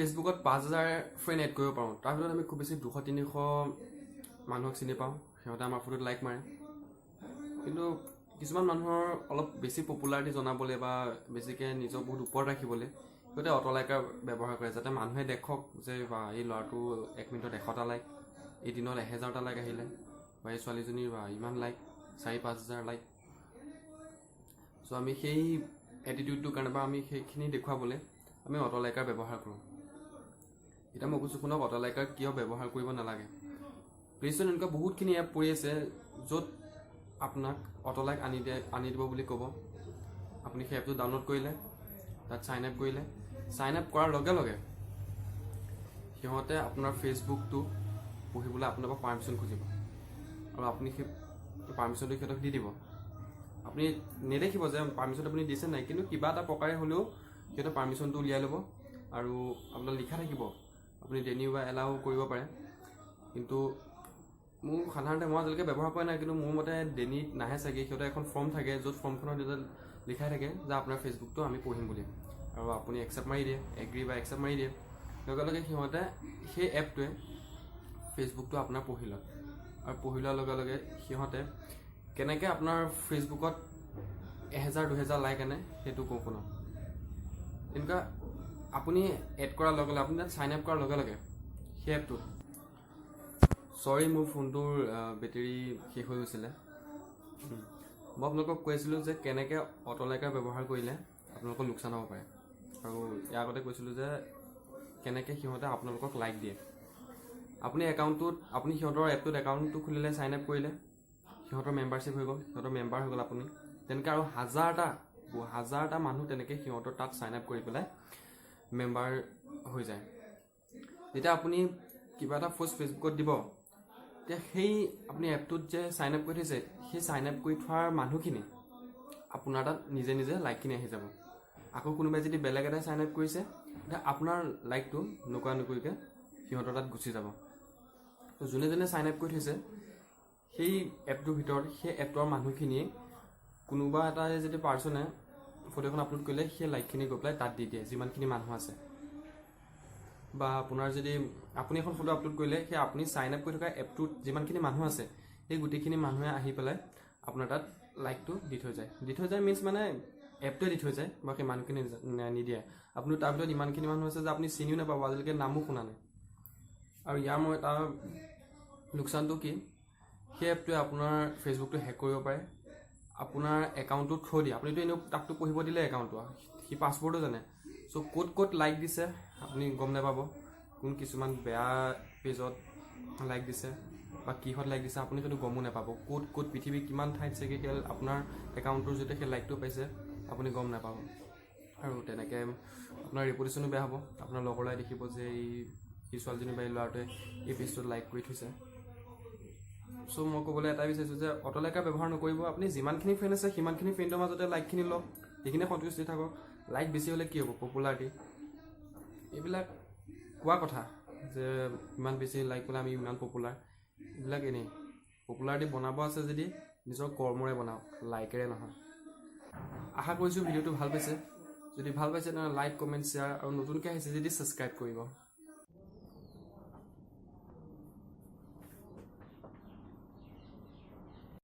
ফেচবুকত 5000 friend add কৰিব পাৰোঁ তাৰ ভিতৰত আমি খুব বেছি 200-300 মানুহক চিনি পাওঁ সিহঁতে আমাৰ ফটোত লাইক মাৰে কিন্তু কিছুমান মানুহৰ অলপ বেছি পপুলাৰিটি জনাবলৈ বা বেছিকৈ নিজক বহুত ওপৰত ৰাখিবলৈ সিহঁতে অট'লাইকাৰ ব্যৱহাৰ কৰে যাতে মানুহে দেখক যে বা এই ল'ৰাটো 1 মিনিটত 100টা লাইক এদিনত 1000টা লাইক আহিলে বা এই ছোৱালীজনীৰ বা ইমান লাইক 4-5 হাজাৰ লাইক চ' আমি সেই এটিটিউডটোৰ কাৰণে বা আমি সেইখিনি দেখুৱাবলৈ আমি অট'লাইকাৰ ব্যৱহাৰ কৰোঁ এতিয়া মই কৈছোঁ শুনক অট'লাইকাৰ কিয় ব্যৱহাৰ কৰিব নালাগে প্লে'ষ্টৰত এনেকুৱা বহুতখিনি এপ পৰি আছে য'ত আপোনাক অট'লাইক আনি দিব বুলি ক'ব আপুনি সেই এপটো ডাউনলোড কৰিলে তাত চাইন আপ কৰিলে চাইন আপ কৰাৰ লগে লগে সিহঁতে আপোনাৰ ফেচবুকটো পঢ়িবলৈ আপোনাৰ পৰা পাৰ্মিশ্যন খুজিব আৰু আপুনি সেই পাৰ্মিশ্যনটো সিহঁতক দি দিব আপুনি নেদেখিব যে পাৰ্মিশ্যনটো আপুনি দিছে নাই কিন্তু কিবা এটা প্ৰকাৰে হ'লেও সিহঁতে পাৰ্মিশ্যনটো উলিয়াই ল'ব আৰু আপোনাৰ লিখা থাকিব আপুনি ডেনিউ বা এলাউ কৰিব পাৰে কিন্তু মোৰ সাধাৰণতে মই আজিলৈকে ব্যৱহাৰ কৰা নাই কিন্তু মোৰ মতে ডেনিত নাহে চাগে সিহঁতে এখন ফৰ্ম থাকে য'ত ফৰ্মখনত লিখাই থাকে যে আপোনাৰ ফেচবুকটো আমি পঢ়িম বুলি আৰু আপুনি একচেপ্ট মাৰি দিয়ে এগ্ৰি বা একচেপ্ট মাৰি দিয়ে লগে লগে সিহঁতে সেই এপটোৱে ফেচবুকটো আপোনাৰ পঢ়ি লয় আৰু পঢ়ি লোৱাৰ লগে লগে সিহঁতে কেনেকৈ আপোনাৰ ফেচবুকত 1000-2000 লাইক আনে সেইটো কওঁ শুনক এনেকুৱা আপুনি এড কৰাৰ লগে লগে আপুনি তাত চাইন আপ কৰাৰ লগে লগে সেই এপটোত চৰি মোৰ ফোনটোৰ বেটেৰী শেষ হৈ গৈছিলে মই আপোনালোকক কৈ আছিলোঁ যে কেনেকৈ অট'লাইকাৰ ব্যৱহাৰ কৰিলে আপোনালোকৰ লোকচান হ'ব পাৰে আৰু ইয়াৰ আগতে কৈছিলোঁ যে কেনেকৈ সিহঁতে আপোনালোকক লাইক দিয়ে আপুনি একাউণ্টটোত আপুনি সিহঁতৰ এপটোত একাউণ্টটো খুলিলে চাইন আপ কৰিলে সিহঁতৰ মেম্বাৰশ্বিপ হৈ গ'ল সিহঁতৰ মেম্বাৰ হৈ গ'ল আপুনি তেনেকৈ আৰু হাজাৰটা মানুহ তেনেকৈ সিহঁতৰ তাত চাইন আপ কৰি পেলাই মেম্বাৰ হৈ যায় যেতিয়া আপুনি কিবা এটা পোষ্ট ফেচবুকত দিব তেতিয়া সেই আপুনি এপটোত যে চাইন আপ কৰি থৈছে সেই চাইন আপ কৰি থোৱাৰ মানুহখিনি আপোনাৰ তাত নিজে নিজে লাইকখিনি আহি যাব আকৌ কোনোবাই যদি বেলেগ এটা চাইন আপ কৰিছে তেতিয়া আপোনাৰ লাইকটো নোকোৱাকৈ সিহঁতৰ তাত গুচি যাব যোনে যোনে চাইন আপ কৰি থৈছে সেই এপটোৰ ভিতৰত সেই এপটোৰ মানুহখিনিয়ে কোনোবা এটা যদি পাৰ্চনে ফটো এখন আপলোড কৰিলে সেই লাইকখিনি গৈ পেলাই তাত দি দিয়ে যিমানখিনি মানুহ আছে বা আপোনাৰ যদি আপুনি এখন ফটো আপলোড কৰিলে সেই আপুনি চাইন আপ কৰি থকা এপটোত যিমানখিনি মানুহ আছে সেই গোটেইখিনি মানুহে আহি পেলাই আপোনাৰ তাত লাইকটো দি থৈ যায় মিনছ মানে এপটোৱে দি থৈ যায় বা সেই মানুহখিনি নিদিয়ে আপুনি তাৰ ভিতৰত ইমানখিনি মানুহ আছে যে আপুনি চিনিও নাপাব আজিলৈকে নামো শুনা নাই আৰু ইয়াৰ মই তাৰ লোকচানটো কি সেই এপটোৱে আপোনাৰ ফেচবুকটো হেক কৰিব পাৰে আপোনাৰ একাউণ্টটো থৈ দিয়ে আপুনিতো এনেও তাকটো পঢ়িব দিলে একাউণ্টটো সি পাছৱৰ্ডো জানে চ' ক'ত লাইক দিছে আপুনি গম নাপাব কোন কিছুমান বেয়া পেজত লাইক দিছে বা কিহত লাইক দিছে আপুনি সেইটো গমো নাপাব ক'ত পৃথিৱীৰ কিমান ঠাইত চাগে সেই আপোনাৰ একাউণ্টটোৰ যেতিয়া সেই লাইকটো পাইছে আপুনি গম নাপাব আৰু তেনেকৈ আপোনাৰ ৰেপুটেশ্যনো বেয়া হ'ব আপোনাৰ লগৰ ল'ৰাই দেখিব যে এই ছোৱালীজনী বা এই ল'ৰাটোৱে এই পেজটোত লাইক কৰি থৈছে চ' মই ক'বলৈ এটাই বিচাৰিছোঁ যে অট'লাইকাৰ ব্যৱহাৰ নকৰিব আপুনি যিমানখিনি ফ্ৰেণ্ড আছে সিমানখিনি ফ্ৰেণ্ডৰ মাজতে লাইকখিনি লওক সেইখিনি সন্তুষ্টি থাকক লাইক বেছি হ'লে কি হ'ব পপুলাৰিটি এইবিলাক কোৱা কথা যে ইমান বেছি লাইক হ'লে আমি ইমান পপুলাৰ এইবিলাক এনেই পপুলাৰিটি বনাব আছে যদি নিজৰ কৰ্মৰে বনাওক লাইকেৰে নহয় আশা কৰিছোঁ ভিডিঅ'টো ভাল পাইছে যদি ভাল পাইছে তেনেহ'লে লাইক কমেণ্ট শ্বেয়াৰ আৰু নতুনকৈ আহিছে যদি ছাবস্ক্ৰাইব কৰিব